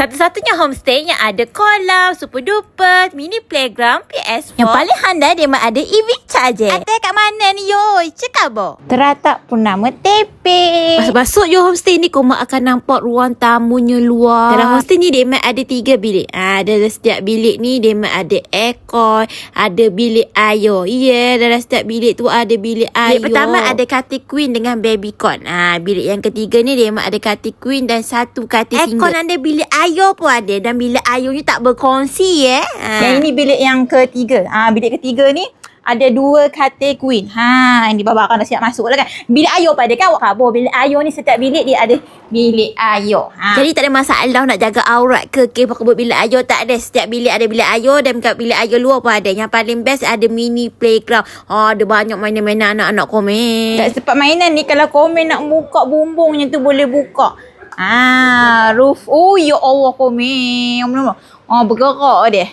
Satu-satunya homestay yang ada kolam, super duper, mini playground, PS4. Yang paling handal dia memang ada EV charger. Ada kat mana ni yo? Cakap bo. Terletak Purnama Tepe. Masuk yo homestay ni kau akan nampak ruang tamunya luar. Dalam homestay ni dia memang ada 3 bilik. Dalam setiap bilik ni dia memang ada aircon, ada bilik air. Dalam setiap bilik tu ada bilik air. Bilik pertama ada katil queen dengan baby cot. Bilik yang ketiga ni dia memang ada katil queen dan satu katil single. Aircon ada, bilik air pun ada dan bilik air ni tak berkongsi Yang ini bilik yang ketiga. Bilik ketiga ni ada 2 katil queen. Ini babak akan dah siap masuk lah kan. Bilik air pada kan awak kabur. Bilik air ni setiap bilik dia ada bilik air. Jadi tak ada masalah nak jaga aurat ke pakai bilik air, tak ada. Setiap bilik ada bilik air dan kat bilik air luar pun ada. Yang paling best ada mini playground. Ada banyak mainan-mainan anak-anak komen. Tak sempat mainan ni, kalau komen nak buka bumbungnya tu boleh buka. Roof. Ya Allah komen. Bergerak dia.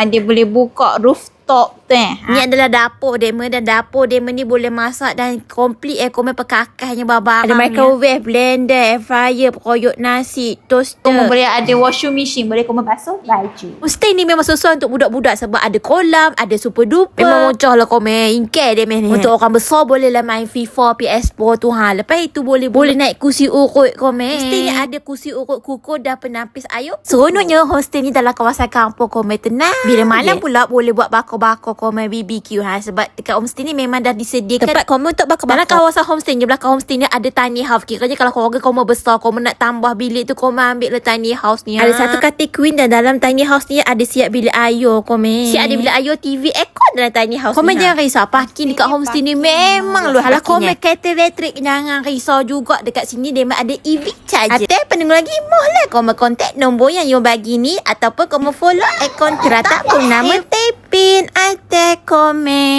Dia boleh buka rooftop tu. Ni adalah dapur demo, dan dapur demo ni boleh masak dan komplit komen perkakasnya babak. Ada microwave, blender, air fryer, koyok nasi, toaster. Kamu boleh ada washing machine, boleh kamu basuh baju. Homestay ni memang sesuai untuk budak-budak sebab ada kolam, ada super duper. Memang mocah lah komen. Ingkar dia ni. Untuk orang besar boleh lah main FIFA, PS4 tu. Lepas itu boleh naik kursi urut komen. Homestay ni ada kursi urut kukur dan penapis air. Seronoknya homestay ni dalam kawasan kampung komen, tenang. Bila malam pula boleh buat bakar-bakar komen BBQ. Sebab dekat homestay ni memang dah disediakan tempat komen untuk bakar-bakar. Dalam kawasan homestay ni, belakang homestay ni ada tiny house. Kiranya kalau keluarga komen besar, komen nak tambah bilik tu, komen ambil lah tiny house ni. Ada satu katil queen dan dalam tiny house ni ada siap bilik air komen. Siap ada bilik air, TV, aircon dalam tiny house komen ni. Jangan risau, parking dekat homestay ni memang lu halah komen kereta elektrik. Jangan risau juga, dekat sini dia memang ada EV charger. Atau pendengar lagi, mohlah komen kontak nombor yang you bagi ni ataupun komen follow akaun Terletak Purnama Tepin. Ate komen.